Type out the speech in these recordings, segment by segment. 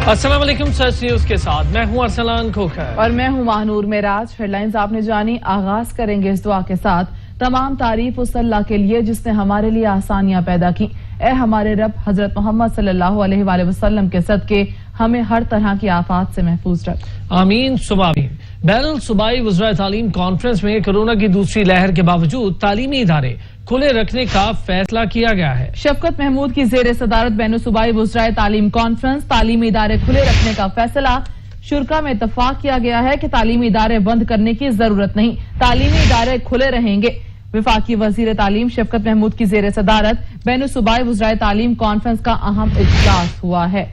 अस्सलाम वालेकुम, सच न्यूज के साथ मैं हूं अरसलान खोखर और मैं हूं महानूर मेराज। हेडलाइंस आपने जानी। आगाज करेंगे इस दुआ के साथ। तमाम तारीफ उस अल्लाह के लिए जिसने हमारे लिए आसानियां पैदा की। ए हमारे रब, हजरत मोहम्मद सल्लल्लाहु अलैहि वसल्लम के सदके हमें हर तरह की आफात से महफूज रख। आमीन सुबावी। बैनुल सूबाई वज़राए तालीम कॉन्फ्रेंस में कोरोना की दूसरी लहर के बावजूद तालीमी इदारे खुले रखने का फैसला किया गया है। शफकत महमूद की जेर सदारत बैनुल सूबाई वज़राए तालीम कॉन्फ्रेंस, तालीमी इदारे खुले रखने का फैसला। शुरा में इतफाक किया गया है कि तालीमी इदारे बंद करने की जरूरत नहीं, तालीमी इदारे खुले रहेंगे। विफाकी वजीर तालीम शफकत महमूद की जेर सदारत बैनुल सूबाई वज़राए तालीम कॉन्फ्रेंस का अहम इजलास हुआ है।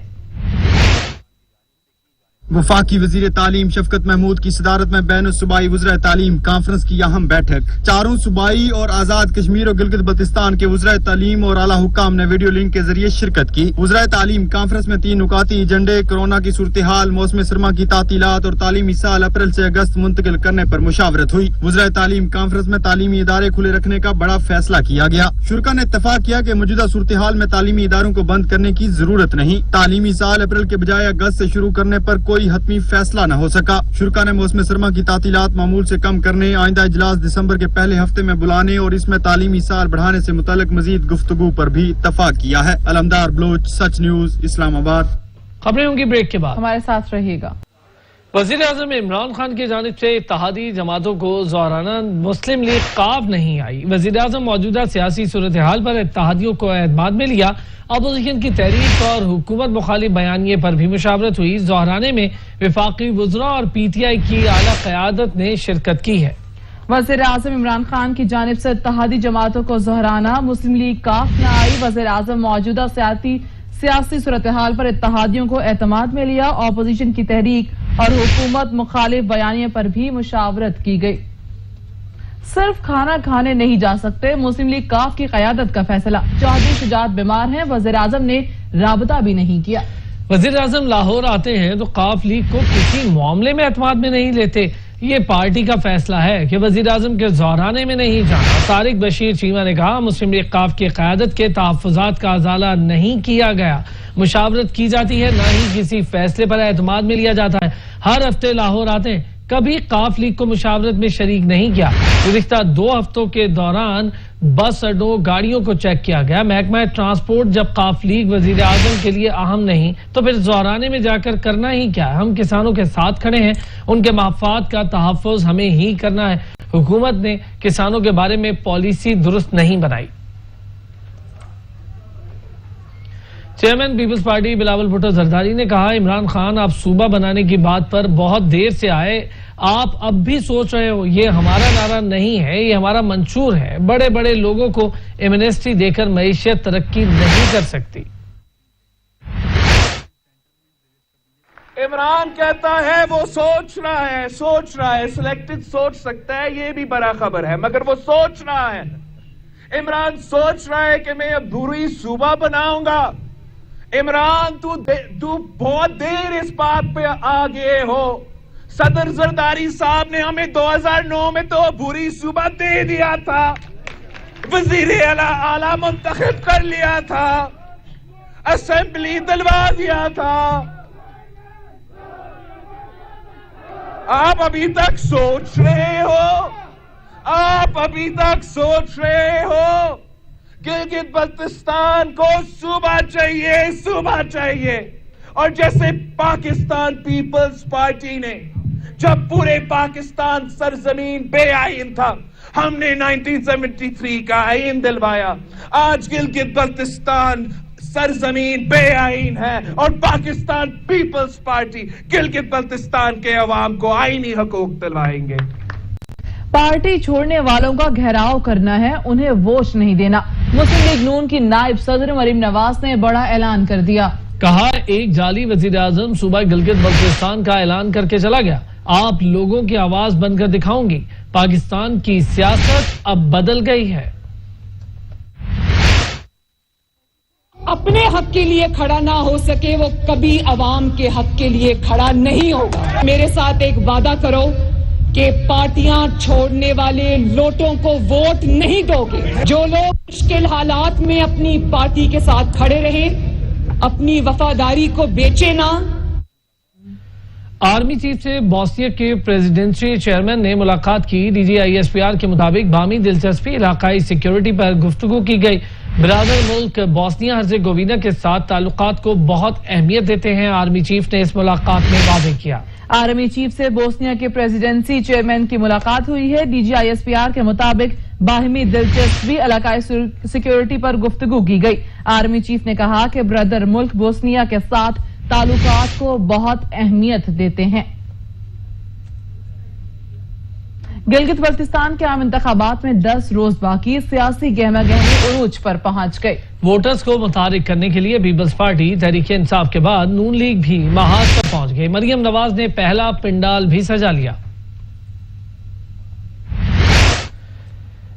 वफाकी वजीर तालीम शफकत महमूद की सदारत में बैनुल सूबाई वज़राए तालीम कॉन्फ्रेंस की अहम बैठक। चारों सूबाई और आजाद कश्मीर और गिलगित बल्तिस्तान के वज़राए तालीम और आला हुक्काम ने वीडियो लिंक के जरिए शिरकत की। वज़राए तालीम कॉन्फ्रेंस में 3 नुकाती एजेंडे, कोरोना की सूरत हाल, मौसम सरमा की तातीलात और तालीमी साल अप्रैल से अगस्त मुंतकिल करने पर मुशावरत हुई। वज़राए तालीम कॉन्फ्रेंस में तालीमी इदारे खुले रखने का बड़ा फैसला किया गया। शुरा ने इत्तफाक किया कि मौजूदा सूरत हाल में तालीमी इदारों को बंद करने की जरूरत नहीं। तालीमी साल अप्रैल के बजाय अगस्त से शुरू करने पर कोई हतमी फैसला न हो सका। शुरा ने मौसम सरमा की तातीलात मामूल से कम करने, आइंदा इजलास दिसंबर के पहले हफ्ते में बुलाने और इसमें तालीमी साल बढ़ाने से मुताल्लिक मजीद गुफ्तगू पर भी इत्तफाक किया है। अलमदार बलोच, सच न्यूज, इस्लामाबाद। खबरें होंगी ब्रेक के बाद, हमारे साथ रहिएगा। वजीर आजम इमरान खान की जानिब से इत्तेहादी जमातों को ज़ोराना मुस्लिम लीग काफ नहीं आई। वजीर आजम मौजूदा सियासी सूरत हाल पर इत्तेहादियों को एतमाद में लिया। अपोजिशन की तहरीक और हुकूमत मुखालिफ बयानिए पर भी मुशावरत हुई। ज़ोहराने में विफाकी वज़रा और PTI की आला क़यादत ने शिरकत की है। वज़ीर आज़म इमरान खान की जानिब से इत्तेहादी जमातों को ज़ोहराना मुस्लिम लीग काफ न आई। वज़ीर आज़म मौजूदा सियासी सूरत हाल पर इत्तेहादियों को एतमाद में लिया। अपोजिशन की तहरीक और हुकूमत मुखालिफ बयानिए पर भी मुशावरत की गई। सिर्फ खाना खाने नहीं जा सकते, मुस्लिम लीग काफ की क़यादत का फैसला। चौधरी शुजात बीमार हैं, वज़ीर आज़म ने राबता भी नहीं किया। वज़ीर आज़म लाहौर आते हैं तो काफ लीग को किसी मामले में एतमाद में नहीं लेते। ये पार्टी का फैसला है कि वज़ीर आज़म के ज़ोहराने में नहीं जाना। तारिक बशीर चीमा ने कहा, मुस्लिम लीग काफ की क़यादत के तहफ़्फ़ुज़ात का अज़ाला नहीं किया गया। मुशावरत की जाती है, न ही किसी फैसले पर एतमाद में लिया जाता है। हर हफ्ते लाहौर आते हैं, कभी काफ लीग को मुशावरत में शरीक नहीं किया। गुज़िश्ता 2 हफ्तों के दौरान बस अड्डों, गाड़ियों को चेक किया गया। महकमा ट्रांसपोर्ट जब काफ लीग वज़ीर आज़म के लिए अहम नहीं तो फिर ज़ोहराने में जाकर करना ही क्या है। हम किसानों के साथ खड़े हैं, उनके मफाद का तहफ़्फ़ुज़ हमें ही करना है। हुकूमत ने किसानों के बारे में पॉलिसी दुरुस्त नहीं बनाई। Chairman peoples party Bilawal Bhutto Zardari ने कहा, इमरान खान आप सूबा बनाने की बात पर बहुत देर से आए, आप अब भी सोच रहे हो। ये हमारा नारा नहीं है, ये हमारा मंशूर है। बड़े बड़े लोगों को एमनेस्टी देकर मईशत तरक्की नहीं कर सकती। इमरान कहता है वो सोच रहा है, सिलेक्टेड सोच सकता है, ये भी बड़ा खबर है, मगर वो सोच रहा है। इमरान सोच रहा है कि मैं अब बुरी सूबा बनाऊंगा। इमरान तू बहुत देर इस बात पे आ गए हो। सदर जरदारी साहब ने हमें 2009 में तो बुरी सूबा दे दिया था, वजीर आला मुंतखब कर लिया था, असेंबली दिलवा दिया था। आप अभी तक सोच रहे हो, गिलगित बल्तिस्तान को सूबा चाहिए। और जैसे पाकिस्तान पीपल्स पार्टी ने जब पूरे पाकिस्तान सरजमीन बेआइन था, हमने 1973 का आइन दिलवाया। आज गिलगित बल्तिस्तान सरजमीन बेआइन है और पाकिस्तान पीपल्स पार्टी गिलगित बल्तिस्तान के अवाम को आईनी हकूक दिलवाएंगे। पार्टी छोड़ने वालों का घेराव करना है, उन्हें वोट नहीं देना। मुस्लिम लीग नून की नायब सदर मरीम नवाज ने बड़ा ऐलान कर दिया। कहा, एक जाली वजीर आजम सूबा गिलगित बल्तिस्तान का ऐलान करके चला गया। आप लोगों की आवाज बनकर दिखाऊंगी। पाकिस्तान की सियासत अब बदल गई है। अपने हक के लिए खड़ा ना हो सके वो कभी अवाम के हक के लिए खड़ा नहीं होगा। मेरे साथ एक वादा करो कि पार्टियां छोड़ने वाले लोटों को वोट नहीं दोगे। जो लोग मुश्किल हालात में अपनी पार्टी के साथ खड़े रहे, अपनी वफादारी को बेचे ना, आर्मी चीफ से बोस्निया के प्रेसिडेंसी चेयरमैन ने मुलाकात की। DGISPR के मुताबिक बामी दिलचस्पी इलाकाई सिक्योरिटी पर गुफ्तगू की गई। ब्रादर मुल्क बोस्निया हर्जेगोविना के साथ ताल्लुकात को बहुत अहमियत देते हैं, आर्मी चीफ ने इस मुलाकात में वाज़ेह किया। आर्मी चीफ से बोस्निया के प्रेसिडेंसी चेयरमैन की मुलाकात हुई है। DGISPR के मुताबिक बाहमी दिलचस्पी इलाकाई सिक्योरिटी पर गुफ्तगू की गई। आर्मी चीफ ने कहा कि ब्रदर मुल्क बोस्निया के साथ ताल्लुकात को बहुत अहमियत देते हैं। गिलगित बल्तिस्तान के आम इंतखाबात में 10 रोज बाकी, सियासी गहमा गहमी उरूज पर पहुंच गए। वोटर्स को मुतारिक करने के लिए पीपल्स पार्टी तहरीक इंसाफ के बाद नून लीग भी महाज पर पहुंच गई। मरियम नवाज ने पहला पिंडाल भी सजा लिया।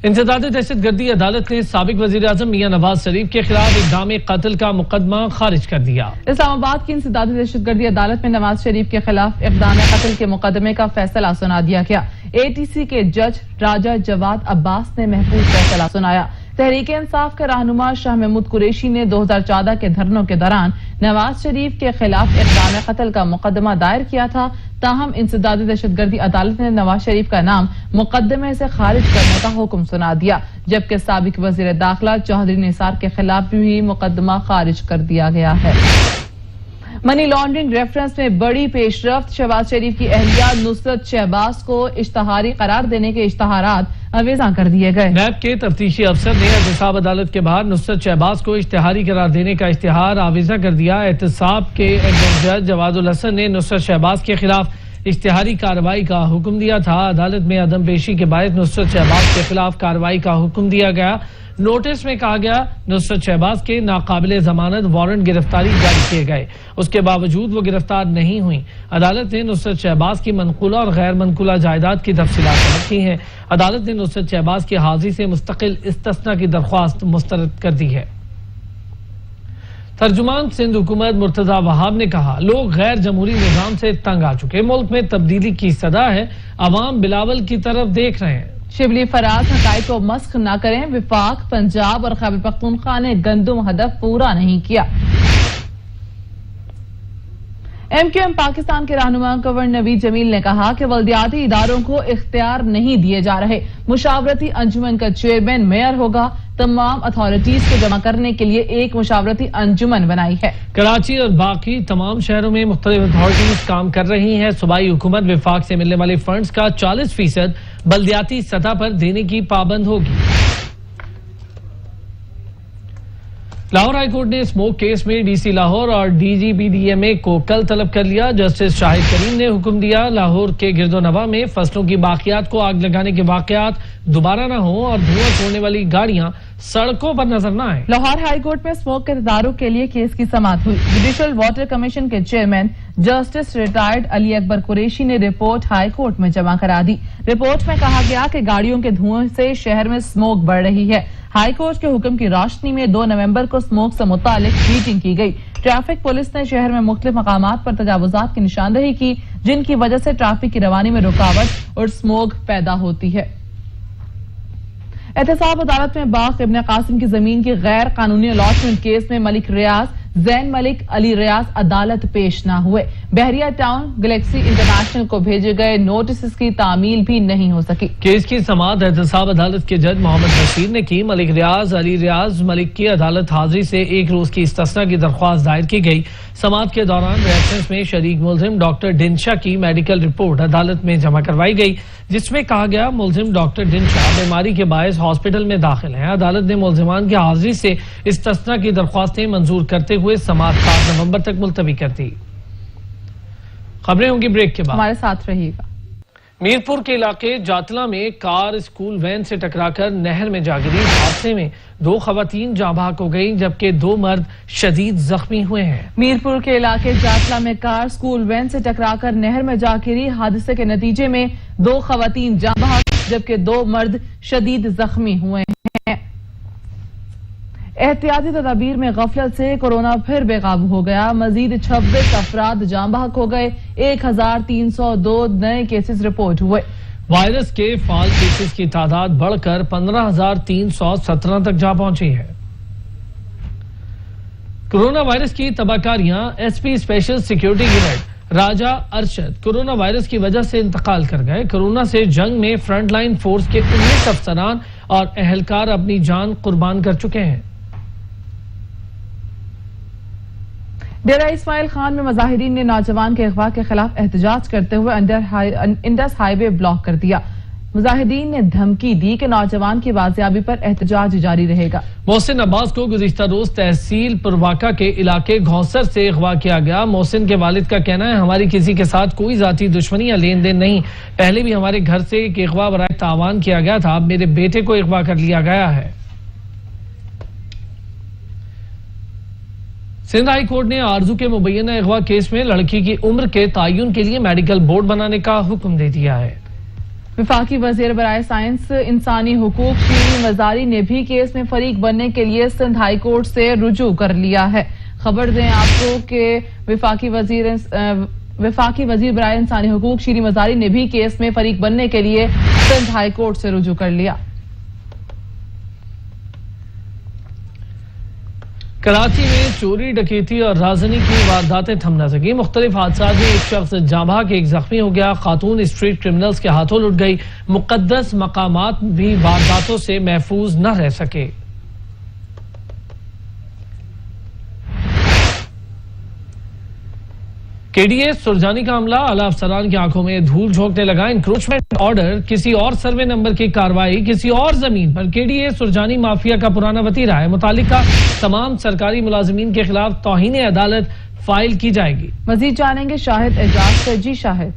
इंसदाद दहशतगर्दी अदालत ने साबिक वजीर आजम मियां नवाज शरीफ के खिलाफ इक़दाम कत्ल का मुकदमा खारिज कर दिया। इस्लामाबाद की इंसदाद दहशतगर्दी अदालत में नवाज शरीफ के खिलाफ इक़दाम कत्ल के मुकदमे का फैसला सुना दिया गया। ATC के जज राजा जवाद अब्बास ने महफूज फैसला सुनाया। तहरीक इंसाफ के रहनुमा शाह महमूद कुरैशी ने 2014 के धरनों के दौरान नवाज शरीफ के खिलाफ इक़दाम कत्ल का मुकदमा दायर किया था। ताहम इंसदादी दहशतगर्दी अदालत ने नवाज शरीफ का नाम मुकदमे से खारिज करने का हुक्म सुना दिया, जबकि साबिक वजीर दाखिला चौधरी निसार के खिलाफ भी मुकदमा खारिज कर दिया गया है। मनी लॉन्ड्रिंग रेफरेंस में बड़ी पेशरफ्त, शहबाज शरीफ की अहलिया नुसरत शहबाज को इश्तहारी करार देने के इश्तहारात अवेजा कर दिए गए। नैब के तफ्तीशी अफसर ने एहतसाब अदालत के बाहर नुसरत शहबाज को इश्तहारी करार देने का इश्तहार आवेजा कर दिया। एहतसाब के जज जवादुल हसन ने नुसरत शहबाज के खिलाफ इश्तहारी कार्रवाई का हुक्म दिया था। अदालत में अदम पेशी के बायस नुसरत शहबाज के खिलाफ कार्रवाई का हुक्म दिया गया। नोटिस में कहा गया नुसरत शहबाज के नाकाबिले जमानत वारंट गिरफ्तारी जारी किए गए, उसके बावजूद वो गिरफ्तार नहीं हुई। अदालत ने नुसरत शहबाज की मनकूला और गैर मनकूला जायदाद की तफसीलात तलब की हैं। अदालत ने नुसरत शहबाज की हाजिरी से मुस्तकिल इस्तिस्ना की दरख्वास्त मुस्तरद कर दी है। तर्जुमान सिंध हुकूमत मुर्तजा वहाब ने कहा, लोग गैर जमहूरी निजाम से तंग आ चुके, मुल्क में तब्दीली की सदा है, अवाम बिलावल की तरफ देख रहे हैं। शिबली फराज हकाइक को मस्ख न करें, विफाक, पंजाब और खैबर पख्तूनख्वा ने गंदुम हदफ पूरा नहीं किया। MQM पाकिस्तान के रहनुमा कंवर नवीद जमील ने कहा कि वल्दियाती इदारों को इख्तियार नहीं दिए जा रहे। मुशावरती अंजुमन का चेयरमैन मेयर होगा। तमाम अथॉरिटीज को जमा करने के लिए एक मुशावरती अंजुमन बनाई है। कराची और बाकी तमाम शहरों में मुख्तलिफ अथॉरिटीज काम कर रही हैं। सूबाई हुकूमत विफाक से मिलने वाले फंड्स का 40% बल्दियाती सतह पर देने की पाबंद होगी। लाहौर हाईकोर्ट ने स्मोक केस में DC लाहौर और DGPDMA को कल तलब कर लिया। जस्टिस शाहिद करीम ने हुक्म दिया, लाहौर के गिरदोनवा में फसलों की बाकियात को आग लगाने के वाकयात दोबारा न हो और धुआं छोड़ने वाली गाड़ियां सड़कों पर नजर न आए। लाहौर हाईकोर्ट में स्मोक के तदारुक के लिए केस की समाअत हुई। जुडिशल वाटर कमीशन के chairman justice retired Ali Akbar Qureshi ने रिपोर्ट हाईकोर्ट में जमा करा दी। रिपोर्ट में कहा गया कि गाड़ियों के धुएं से शहर में स्मोक बढ़ रही है। हाईकोर्ट के हुक्म की रोशनी में 2 नवंबर को स्मोक से मुतालिक मीटिंग की गई। ट्रैफिक पुलिस ने शहर में मुख्तलिफ मकामात पर तजावुजात की निशानदही की, जिनकी वजह से ट्रैफिक की रवानी में रुकावट और स्मोक पैदा होती है। एहतसाब अदालत में बाग इब्न कासिम की जमीन की गैर कानूनी अलॉटमेंट केस में मलिक रियाज, जैन मलिक, अली रियाज अदालत पेश न हुए। बहरिया टाउन गैलेक्सी इंटरनेशनल को भेजे गए नोटिस की तामील भी नहीं हो सकी। केस की समाअत एहतसाब अदालत के जज मोहम्मद बशीर ने की। मलिक रियाज, अली रियाज मलिक की अदालत हाजिरी से 1 रोज की इस्तिस्ना की दरख्वास्त दायर की गई। समाअत के दौरान रेफरेंस में शरीक मुलजिम डॉक्टर डिनशा की मेडिकल रिपोर्ट अदालत में जमा करवाई गई, जिसमें कहा गया मुलजिम डॉक्टर डिनशा बीमारी के बायस हॉस्पिटल में दाखिल हैं। अदालत ने मुलजिमान की हाजिरी से इस्तिस्ना की दरख्वास्तें मंजूर करते हुए समाअत 7 नवंबर तक मुलतवी कर दी। खबरें होंगी ब्रेक के बाद, हमारे साथ रहिएगा। मीरपुर के इलाके जातला में कार स्कूल वैन से टकराकर नहर में जा गिरी। हादसे में 2 खवातीन जाँ बहक हो गयी, जबकि 2 मर्द शदीद जख्मी हुए हैं। मीरपुर के इलाके जातला में कार स्कूल वैन से टकराकर नहर में जा गिरी। हादसे के नतीजे में 2 खवातीन जाँ बहक, जबकि 2 मर्द शदीद जख्मी हुए हैं। एहतियाती तदाबीर में गफलत से कोरोना फिर बेकाबू हो गया। मजीद 26 अफराद जाँ बहक हो गए। 1302 नए केसेस रिपोर्ट हुए। वायरस के फाल केसेस की तादाद बढ़कर 15,317 तक जा पहुंची है। कोरोना वायरस की तबाहकारियां SP स्पेशल सिक्योरिटी यूनिट राजा अरशद कोरोना वायरस की वजह से इंतकाल कर गए। कोरोना से जंग में फ्रंटलाइन फोर्स के 19 अफसरान और एहलकार अपनी जान कुर्बान कर चुके हैं। डेरा इस्माइल खान में मुजाहिदीन ने नौजवान के अगवा के खिलाफ एहतजाज करते हुए इंडस हाईवे ब्लॉक कर दिया। मुजाहिदीन ने धमकी दी कि नौजवान की बाजियाबी पर एहतजाज जारी रहेगा। मोहसिन अब्बास को गुज़िश्ता रोज तहसील पुरवाका के इलाके घौसर से अगवा किया गया। मोहसिन के वालिद का कहना है, हमारी किसी के साथ कोई जाती दुश्मनी या लेन देन नहीं, पहले भी हमारे घर से एक अगवा बराए तावान किया गया था, अब मेरे बेटे को अगवा कर लिया गया है। सिंध हाई कोर्ट ने आरजू के मुबैना अगवा केस में लड़की की उम्र के तयन के लिए मेडिकल बोर्ड बनाने का हुक्म दे दिया है। वफाकी वजीर बराए साइंस इंसानी हुकूक शीरी मजारी ने भी केस में फरीक बनने के लिए सिंध हाई कोर्ट से रुजू कर लिया है। खबर दें आपको कि वफाकी वजीर बराए इंसानी हुकूक शीरी मजारी ने भी केस में फरीक बनने के लिए सिंध हाई कोर्ट से रुजू कर लिया। कराची में चोरी डकैती और राजनी की वारदातें थम न सकी। मुख्तलिफ हादसात में एक शख्स जाँ के एक जख्मी हो गया। खातून स्ट्रीट क्रिमिनल्स के हाथों लुट गई। मुकद्दस मकामात भी वारदातों से महफूज न रह सके। केडीए सुरजानी का मामला, आला अफसरान की आंखों में धूल झोंकने लगा। इंक्रोचमेंट ऑर्डर, किसी और सर्वे नंबर की कार्रवाई, किसी और जमीन पर केडीए सुरजानी माफिया का पुराना वतीरा है। मुतालिका तमाम सरकारी मुलाजिमीन के खिलाफ तौहीन अदालत फाइल की जाएगी। मजीद जानेंगे शाहिद एजाज से। जी शाहिद।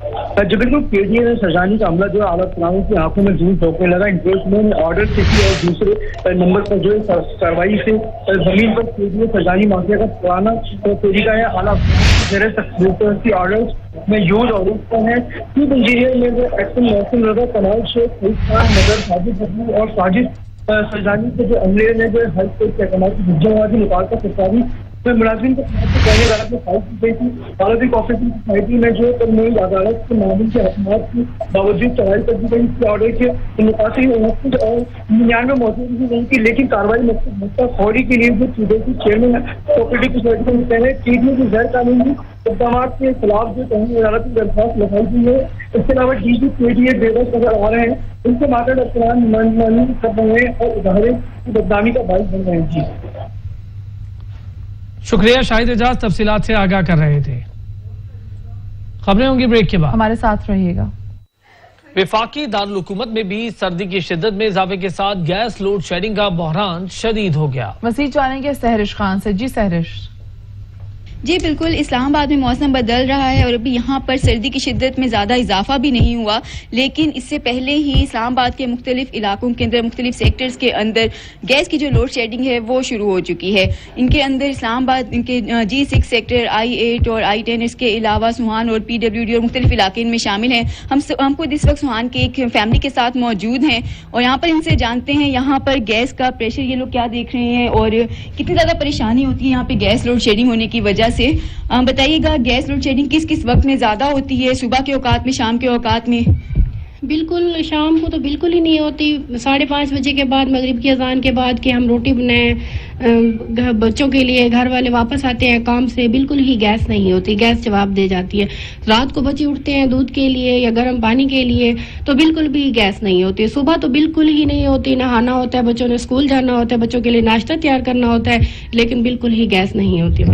जब बिल्कुल केडीए सुरजानी का हमला जो है आला अफसरान की आंखों में धूल झोंकने लगा। इंक्रोचमेंट ऑर्डर किसी और दूसरे नंबर पर जो है कार्रवाई से जमीन पर केडीए सुरजानी माफिया का पुराना तरीका है। आला की ऑर्डर्स में यूज ऑर्डर है। चीफ इंजीनियर में जो एक्शन मौसम रजा कनाल शेख नजर साजिद और साजिद सुरजानी के जो अमले ने जो हर कोई की मुतालका सरकारी मुलाजिम को कहने अदालत में फाइल की गई थी। भारतीय कोऑपरेटिव सोसाइटी में जो नई अदालत के मामले के अहकाम की बावजूद चढ़ाई कर दी गई। इसके ऑर्डर के मुतासिर 29 और 99 मौजूद ही नहीं थी, लेकिन कार्रवाई मुफ्ता फौरी के लिए जो सूबे की चेयरमैन कोऑपरेटिव सोसाइटी का कहना है केडीए की गैर कानूनी इकदाम के खिलाफ जो तहसील अदालत की दरख्वास्त लगाई गई है। इसके अलावा डीजी केडीए बेबस नजर आ रहे हैं, उनसे मादर अफसरान मनमानी कर रहे हैं और इदारे की बदनामी का बाइस बन रहे हैं। जी शुक्रिया शाहिद एजाज, तफसीलात से आगाह कर रहे थे। खबरें होंगी ब्रेक के बाद, हमारे साथ रहिएगा। वफाकी दारुल हुकूमत में भी सर्दी की शिद्दत में इजाफे के साथ गैस लोड शेडिंग का बहरान शदीद हो गया। मजीद जानेंगे सहरिश खान से। जी सहरिश। जी बिल्कुल, इस्लामाबाद में मौसम बदल रहा है और अभी यहाँ पर सर्दी की शिद्दत में ज़्यादा इजाफा भी नहीं हुआ, लेकिन इससे पहले ही इस्लामाबाद के मुख्तलिफ इलाकों के अंदर मुख्तलिफ सेक्टर्स के अंदर गैस की जो लोड शेडिंग है वो शुरू हो चुकी है। इनके अंदर इस्लामाबाद इनके G6 सेक्टर, I8 और I10, इसके अलावा सुहान और PWD और मुख्तलिफ इलाके इनमें शामिल हैं। हम खुद इस वक्त सुहान के एक फैमिली के साथ मौजूद हैं और यहाँ पर इनसे जानते हैं यहाँ पर गैस का प्रेशर ये लोग क्या देख रहे हैं और कितनी ज़्यादा परेशानी होती है यहाँ पे गैस लोड शेडिंग होने की वजह से। बताइएगा, गैस लोड शेडिंग किस किस वक्त में ज्यादा होती है, सुबह के औकात में, शाम के औकात में? बिल्कुल, शाम को तो बिल्कुल ही नहीं होती। 5:30 बजे के बाद, मगरिब की अजान के बाद कि हम रोटी बनाएं बच्चों के लिए, घर वाले वापस आते हैं काम से, बिल्कुल ही गैस नहीं होती। गैस जवाब दे जाती है। रात को बच्चे उठते हैं दूध के लिए या गर्म पानी के लिए तो बिल्कुल भी गैस नहीं होती। सुबह तो बिल्कुल ही नहीं होती। नहाना होता है, बच्चों ने स्कूल जाना होता है, बच्चों के लिए नाश्ता तैयार करना होता है, लेकिन बिल्कुल ही गैस नहीं होती।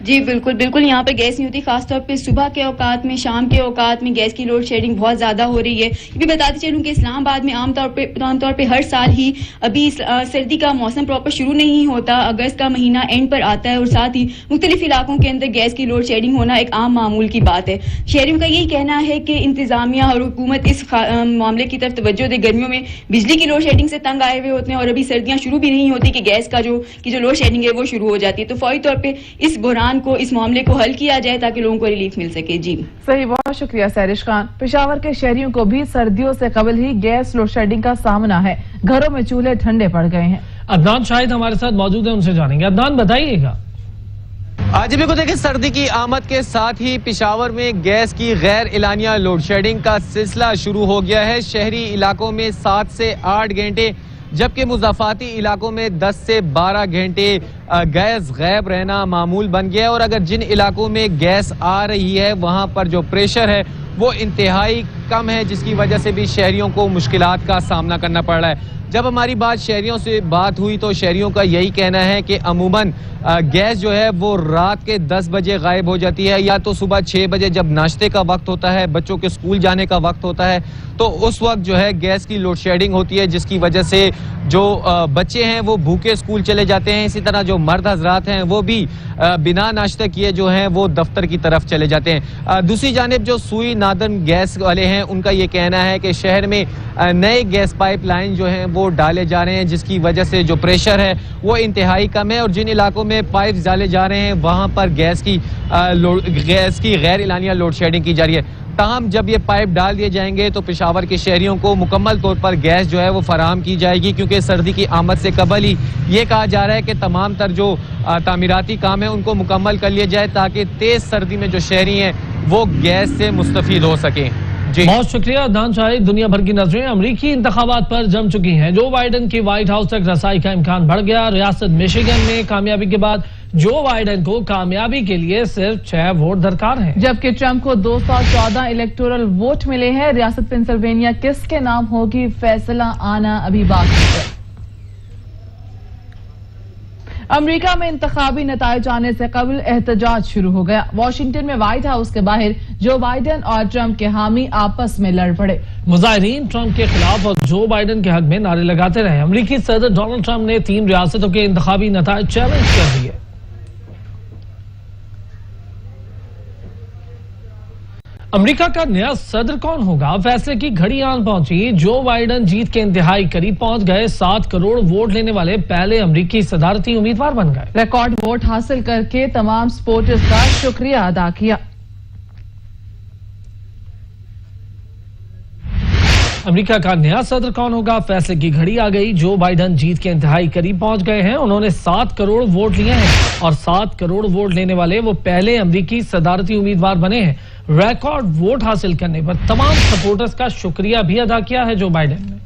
जी बिल्कुल बिल्कुल, यहाँ पर गैस नहीं होती। खासतौर पे सुबह के औकात में, शाम के औकात में गैस की लोड शेडिंग बहुत ज़्यादा हो रही है। ये भी बताते चलूँ कि इस्लामाबाद में आमतौर पे हर साल ही अभी सर्दी का मौसम प्रॉपर शुरू नहीं होता, अगस्त का महीना एंड पर आता है और साथ ही मुख्तलिफ इलाकों के अंदर गैस की लोड शेडिंग होना एक आम मामूल की बात है। शहरियों का यही कहना है कि इंतजामिया और हुकूमत इस मामले की तरफ तवज्जो दे। गर्मियों में बिजली की लोड शेडिंग से तंग आए हुए होते हैं और अभी सर्दियाँ शुरू भी नहीं होती कि गैस का जो लोड शेडिंग है वो शुरू हो जाती है। तो फौरी तौर पर इस बहरान को, इस मामले को हल किया जाए ताकि लोगों को रिलीफ मिल सके। जी सही, बहुत शुक्रिया सहरिश खान। पेशावर के शहरियों को भी सर्दियों से कबल ही गैस लोड शेडिंग का सामना है। घरों में चूल्हे ठंडे पड़ गए हैं। अदनान शाहिद हमारे साथ मौजूद है, उनसे जानेंगे। अदनान बताइएगा। आज भी को देखिए, सर्दी की आमद के साथ ही पेशावर में गैस की गैर एलानिया लोड शेडिंग का सिलसिला शुरू हो गया है। शहरी इलाकों में 7 से 8 घंटे जबकि मुज़ाफ़ाती इलाकों में 10 से 12 घंटे गैस गायब रहना मामूल बन गया है। और अगर जिन इलाकों में गैस आ रही है वहाँ पर जो प्रेशर है वो इंतहाई कम है, जिसकी वजह से भी शहरियों को मुश्किलात का सामना करना पड़ रहा है। जब हमारी शहरियों से बात हुई तो शहरियों का यही कहना है कि अमूमन गैस जो है वो रात के 10 बजे गायब हो जाती है, या तो सुबह 6 बजे जब नाश्ते का वक्त होता है, बच्चों के स्कूल जाने का वक्त होता है, तो उस वक्त जो है गैस की लोड शेडिंग होती है, जिसकी वजह से जो बच्चे हैं वो भूखे स्कूल चले जाते हैं। इसी तरह जो मर्द हजरात हैं वो भी बिना नाश्ता किए जो हैं वो दफ्तर की तरफ चले जाते हैं। दूसरी जानिब जो सुई नादन गैस वाले हैं उनका ये कहना है कि शहर में नए गैस पाइपलाइन जो हैं वो डाले जा रहे हैं, जिसकी वजह से जो प्रेशर है वो इंतहाई कम है। और जिन इलाकों में पाइप डाले जा रहे हैं वहाँ पर गैस की गैर एलानिया लोड शेडिंग की जा रही है। ताहम जब ये पाइप डाल दिए जाएंगे तो पेशावर के शहरियों को मुकम्मल तौर पर गैस जो है वो फराहम की जाएगी, क्योंकि सर्दी की आमद से कबल ही ये कहा जा रहा है कि तमाम तर जो तामीराती काम है उनको मुकम्मल कर लिया जाए, ताकि तेज सर्दी में जो शहरी हैं वो गैस से मुस्तफीद हो सकें। जी बहुत शुक्रिया अदनान शाहिद। दुनिया भर की नजरें अमरीकी इंतखाबात पर जम चुकी हैं। जो बाइडन की व्हाइट हाउस तक रसाई का इम्कान बढ़ गया। रियासत मिशिगन में कामयाबी के बाद जो बाइडन को कामयाबी के लिए सिर्फ 6 वोट दरकार हैं, जबकि ट्रंप को 214 इलेक्टोरल वोट मिले हैं। रियासत पेंसिल्वेनिया किसके नाम होगी, फैसला आना अभी बाकी है। अमेरिका में इंतखाबी नताइज आने से कबल एहतजाज शुरू हो गया। वॉशिंगटन में व्हाइट हाउस के बाहर जो बाइडन और ट्रंप के हामी आपस में लड़ पड़े। मुजाहिरीन ट्रंप के खिलाफ और जो बाइडन के हक में नारे लगाते रहे। अमेरिकी सदर डोनाल्ड ट्रंप ने 3 रियासतों के इंतखाबी नताइज चैलेंज कर दिए। अमेरिका का नया सदर कौन होगा, फैसले की घड़ी आन पहुंची। जो बाइडन जीत के इंतहाई करीब पहुंच गए। 7 करोड़ वोट लेने वाले पहले अमेरिकी सदारती उम्मीदवार बन गए। रिकॉर्ड वोट हासिल करके तमाम सपोर्टर्स का शुक्रिया अदा किया। अमेरिका का नया सदर कौन होगा, फैसले की घड़ी आ गई। जो बाइडन जीत के इंतहाई करीब पहुंच गए हैं। उन्होंने 7 करोड़ वोट लिए हैं और 7 करोड़ वोट लेने वाले वो पहले अमेरिकी सदारती उम्मीदवार बने हैं। रिकॉर्ड वोट हासिल करने पर तमाम सपोर्टर्स का शुक्रिया भी अदा किया है जो बाइडन ने।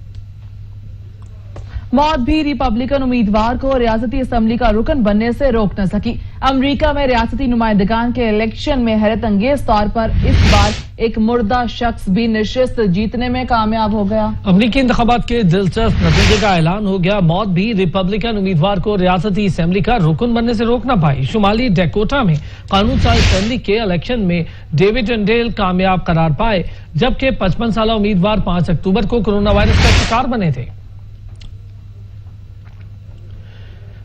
मौत भी रिपब्लिकन उम्मीदवार को रियासती असम्बली का रुकन बनने से रोक न सकी। अमेरिका में रियासती नुमाइंदगान के इलेक्शन में हैरत अंगेज तौर पर इस बार एक मुर्दा शख्स भी नशिस्त जीतने में कामयाब हो गया। अमेरिकी इंतखाबात के दिलचस्प नतीजे का ऐलान हो गया। मौत भी रिपब्लिकन उम्मीदवार को रियासती असम्बली का रुकन बनने से रोक न पाई। शुमाली डेकोटा में कानून साज असम्बली के इलेक्शन में डेविड एंडेल कामयाब करार पाए, जबकि 55 साल उम्मीदवार 5 अक्टूबर को कोरोना वायरस का शिकार बने थे।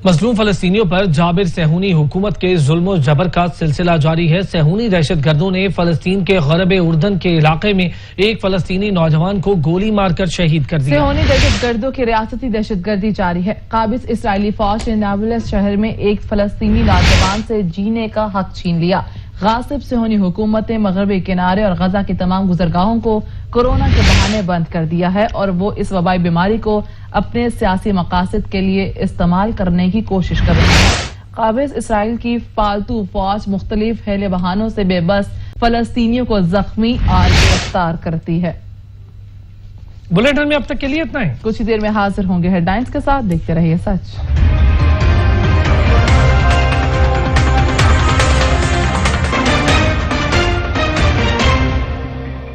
मजलूम फलस्तीनियों पर जाबिर सेहूनी हुकूमत के जुल्म जबर का सिलसिला जारी है। सेहूनी दहशतगर्दों ने फलस्तीन के गरब उर्दन के इलाके में एक फलस्तीनी नौजवान को गोली मारकर शहीद कर दिया। सेहूनी दहशतगर्दों की रियासती दहशतगर्दी जारी है। काबिज इसराइली फौज ने नाबुलस शहर में एक फलस्तीनी नौजवान से जीने का हक छीन लिया। गासिब सेहूनी हुकूमत ने मगरबी किनारे और गजा की तमाम गुजरगाहों को कोरोना के बहाने बंद कर दिया है और वो इस वबाई बीमारी को अपने सियासी मकासद के लिए इस्तेमाल करने की कोशिश कर रही है। काबिज इसराइल की फालतू फौज मुख्तलिफ हेले बहानों से बेबस फलस्तीनियों को जख्मी और गिरफ्तार करती है। बुलेटिन में अब तक के लिए इतना ही। कुछ ही देर में हाजिर होंगे हेडलाइंस के साथ। देखते रहिए सच।